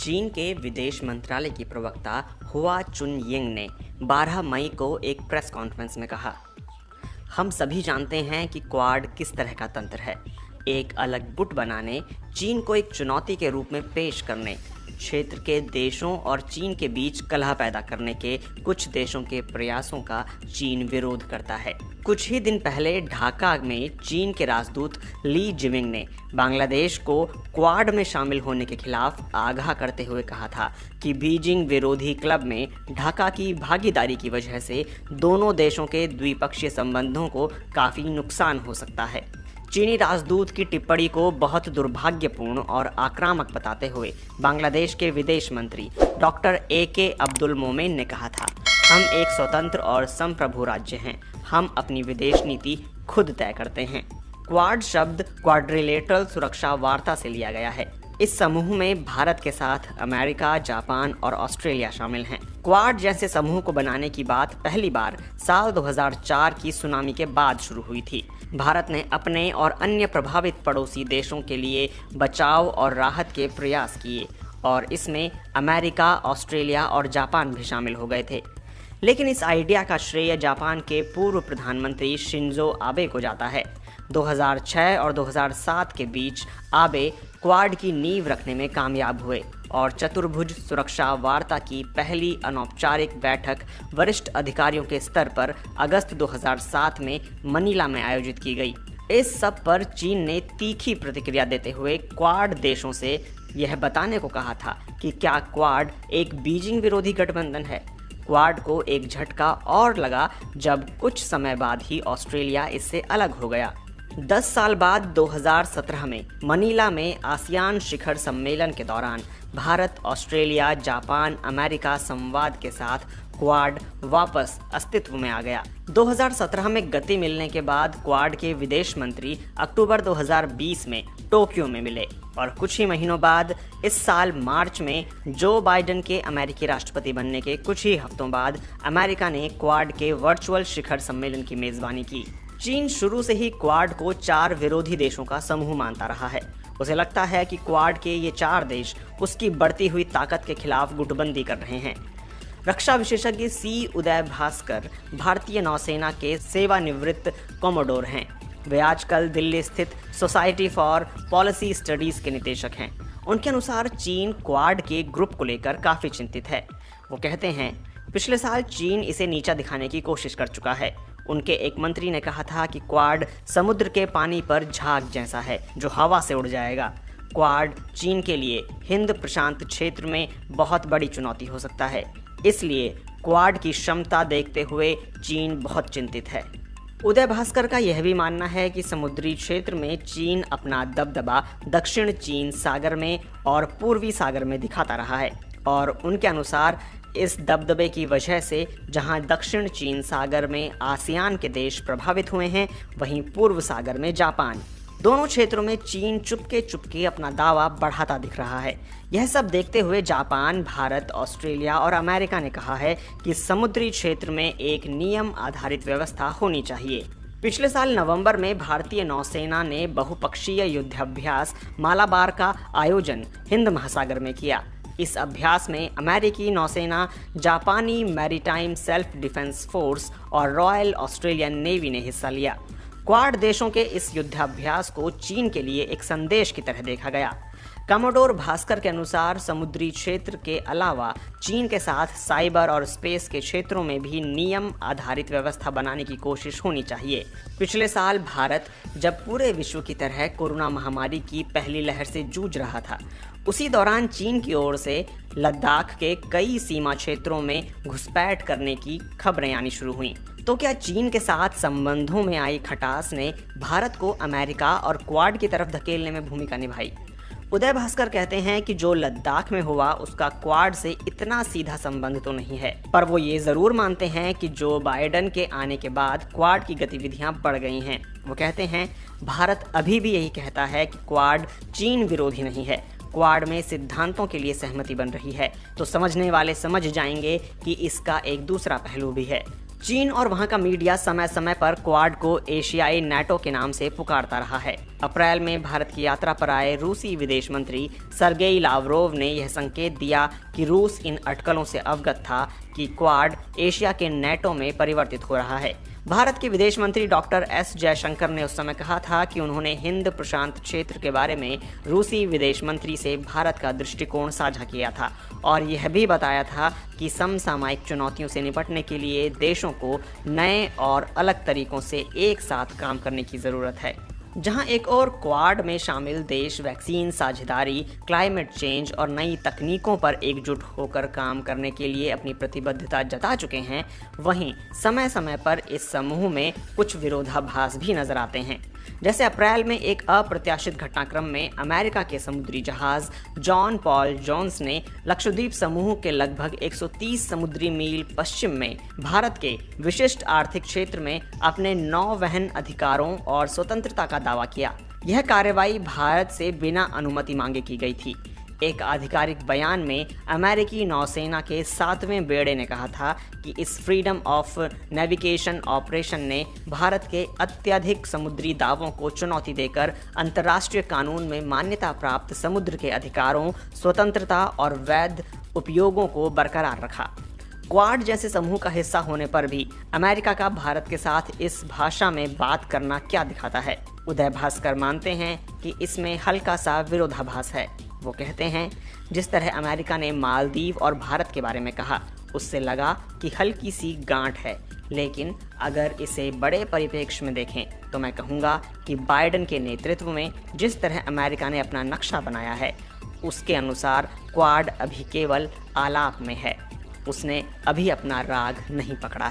चीन के विदेश मंत्रालय की प्रवक्ता हुआ चुनयिंग ने 12 मई को एक प्रेस कॉन्फ्रेंस में कहा, हम सभी जानते हैं कि क्वाड किस तरह का तंत्र है। एक अलग गुट बनाने, चीन को एक चुनौती के रूप में पेश करने, क्षेत्र के देशों और चीन के बीच कलह पैदा करने के कुछ देशों के प्रयासों का चीन विरोध करता है। कुछ ही दिन पहले ढाका में चीन के राजदूत ली जिमिंग ने बांग्लादेश को क्वाड में शामिल होने के खिलाफ आगाह करते हुए कहा था कि बीजिंग विरोधी क्लब में ढाका की भागीदारी की वजह से दोनों देशों के द्विपक्षीय संबंधों को काफ़ी नुकसान हो सकता है। चीनी राजदूत की टिप्पणी को बहुत दुर्भाग्यपूर्ण और आक्रामक बताते हुए बांग्लादेश के विदेश मंत्री डॉक्टर ए.के. अब्दुल मोमेन ने कहा था, हम एक स्वतंत्र और संप्रभु राज्य हैं, हम अपनी विदेश नीति खुद तय करते हैं। क्वाड शब्द क्वाड्रिलेटरल सुरक्षा वार्ता से लिया गया है। इस समूह में भारत के साथ अमेरिका, जापान और ऑस्ट्रेलिया शामिल हैं। क्वाड जैसे समूह को बनाने की बात पहली बार साल 2004 की सुनामी के बाद शुरू हुई थी। भारत ने अपने और अन्य प्रभावित पड़ोसी देशों के लिए बचाव और राहत के प्रयास किए और इसमें अमेरिका, ऑस्ट्रेलिया और जापान भी शामिल हो गए थे। लेकिन इस आइडिया का श्रेय जापान के पूर्व प्रधानमंत्री शिंजो आबे को जाता है। 2006 और 2007 के बीच आबे क्वाड की नींव रखने में कामयाब हुए और चतुर्भुज सुरक्षा वार्ता की पहली अनौपचारिक बैठक वरिष्ठ अधिकारियों के स्तर पर अगस्त 2007 में मनीला में आयोजित की गई। इस सब पर चीन ने तीखी प्रतिक्रिया देते हुए क्वाड देशों से यह बताने को कहा था कि क्या क्वाड एक बीजिंग विरोधी गठबंधन है। क्वाड को एक झटका और लगा जब कुछ समय बाद ही ऑस्ट्रेलिया इससे अलग हो गया। 10 साल बाद 2017 में मनीला में आसियान शिखर सम्मेलन के दौरान भारत, ऑस्ट्रेलिया, जापान, अमेरिका संवाद के साथ क्वाड वापस अस्तित्व में आ गया। 2017 में गति मिलने के बाद क्वाड के विदेश मंत्री अक्टूबर 2020 में टोक्यो में मिले और कुछ ही महीनों बाद इस साल मार्च में जो बाइडेन के अमेरिकी राष्ट्रपति बनने के कुछ ही हफ्तों बाद अमेरिका ने क्वाड के वर्चुअल शिखर सम्मेलन की मेजबानी की। चीन शुरू से ही क्वाड को 4 विरोधी देशों का समूह मानता रहा है। उसे लगता है कि क्वाड के ये 4 देश उसकी बढ़ती हुई ताकत के खिलाफ गुटबंदी कर रहे हैं। रक्षा विशेषज्ञ सी उदय भास्कर भारतीय नौसेना के सेवानिवृत्त कॉमोडोर हैं। वे आजकल दिल्ली स्थित सोसाइटी फॉर पॉलिसी स्टडीज के निदेशक हैं। उनके अनुसार चीन क्वाड के ग्रुप को लेकर काफ़ी चिंतित है। वो कहते हैं, पिछले साल चीन इसे नीचा दिखाने की कोशिश कर चुका है। उनके एक मंत्री ने कहा था कि क्वाड समुद्र के पानी पर झाग जैसा है जो हवा से उड़ जाएगा। क्वाड चीन के लिए हिंद प्रशांत क्षेत्र में बहुत बड़ी चुनौती हो सकता है, इसलिए क्वाड की क्षमता देखते हुए चीन बहुत चिंतित है। उदय भास्कर का यह भी मानना है कि समुद्री क्षेत्र में चीन अपना दबदबा दक्षिण चीन सागर में और पूर्वी सागर में दिखाता रहा है और उनके अनुसार इस दबदबे की वजह से जहां दक्षिण चीन सागर में आसियान के देश प्रभावित हुए हैं, वहीं पूर्व सागर में जापान। दोनों क्षेत्रों में चीन चुपके चुपके अपना दावा बढ़ाता दिख रहा है। यह सब देखते हुए जापान, भारत, ऑस्ट्रेलिया और अमेरिका ने कहा है कि समुद्री क्षेत्र में एक नियम आधारित व्यवस्था होनी चाहिए। पिछले साल नवंबर में भारतीय नौसेना ने बहुपक्षीय युद्धाभ्यास मालाबार का आयोजन हिंद महासागर में किया। इस अभ्यास में अमेरिकी नौसेना, जापानी मैरीटाइम सेल्फ डिफेंस फोर्स और रॉयल ऑस्ट्रेलियन नेवी ने हिस्सा लिया। क्वाड देशों के इस युद्धाभ्यास को चीन के लिए एक संदेश की तरह देखा गया। कमोडोर भास्कर के अनुसार समुद्री क्षेत्र के अलावा चीन के साथ साइबर और स्पेस के क्षेत्रों में भी नियम आधारित व्यवस्था बनाने की कोशिश होनी चाहिए। पिछले साल भारत जब पूरे विश्व की तरह कोरोना महामारी की पहली लहर से जूझ रहा था, उसी दौरान चीन की ओर से लद्दाख के कई सीमा क्षेत्रों में घुसपैठ करने की खबरें आनी शुरू हुईं। तो क्या चीन के साथ संबंधों में आई खटास ने भारत को अमेरिका और क्वाड की तरफ धकेलने में भूमिका निभाई? उदय भास्कर कहते हैं कि जो लद्दाख में हुआ उसका क्वाड से इतना सीधा संबंध तो नहीं है, पर वो ये जरूर मानते हैं कि जो बाइडेन के आने के बाद क्वाड की गतिविधियां बढ़ गई हैं। वो कहते हैं, भारत अभी भी यही कहता है कि क्वाड चीन विरोधी नहीं है, क्वाड में सिद्धांतों के लिए सहमति बन रही है। तो समझने वाले समझ जाएंगे कि इसका एक दूसरा पहलू भी है। चीन और वहां का मीडिया समय समय पर क्वाड को एशियाई नेटो के नाम से पुकारता रहा है। अप्रैल में भारत की यात्रा पर आए रूसी विदेश मंत्री सर्गेई लावरोव ने यह संकेत दिया कि रूस इन अटकलों से अवगत था कि क्वाड एशिया के नेटो में परिवर्तित हो रहा है। भारत के विदेश मंत्री डॉक्टर एस जयशंकर ने उस समय कहा था कि उन्होंने हिंद प्रशांत क्षेत्र के बारे में रूसी विदेश मंत्री से भारत का दृष्टिकोण साझा किया था और यह भी बताया था कि समसामयिक चुनौतियों से निपटने के लिए देशों को नए और अलग तरीकों से एक साथ काम करने की ज़रूरत है। जहां एक और क्वाड में शामिल देश वैक्सीन साझेदारी, क्लाइमेट चेंज और नई तकनीकों पर एकजुट होकर काम करने के लिए अपनी प्रतिबद्धता जता चुके हैं, वहीं समय समय पर इस समूह में कुछ विरोधाभास भी नजर आते हैं। जैसे अप्रैल में एक अप्रत्याशित घटनाक्रम में अमेरिका के समुद्री जहाज जॉन पॉल जोन्स ने लक्षद्वीप समूह के लगभग 130 समुद्री मील पश्चिम में भारत के विशिष्ट आर्थिक क्षेत्र में अपने नौवहन अधिकारों और स्वतंत्रता का दावा किया। यह कार्रवाई भारत से बिना अनुमति मांगे की गई थी। एक आधिकारिक बयान में अमेरिकी नौसेना के 7वें बेड़े ने कहा था कि इस फ्रीडम ऑफ नेविगेशन ऑपरेशन ने भारत के अत्यधिक समुद्री दावों को चुनौती देकर अंतर्राष्ट्रीय कानून में मान्यता प्राप्त समुद्र के अधिकारों, स्वतंत्रता और वैध उपयोगों को बरकरार रखा। क्वाड जैसे समूह का हिस्सा होने पर भी अमेरिका का भारत के साथ इस भाषा में बात करना क्या दिखाता है? उदय भास्कर मानते हैं कि इसमें हल्का सा विरोधाभास है। वो कहते हैं, जिस तरह अमेरिका ने मालदीव और भारत के बारे में कहा, उससे लगा कि हल्की सी गांठ है, लेकिन अगर इसे बड़े परिप्रेक्ष्य में देखें तो मैं कहूँगा कि बाइडेन के नेतृत्व में जिस तरह अमेरिका ने अपना नक्शा बनाया है, उसके अनुसार क्वाड अभी केवल आलाप में है। उसने अभी अपना राग नहीं पकड़ा है।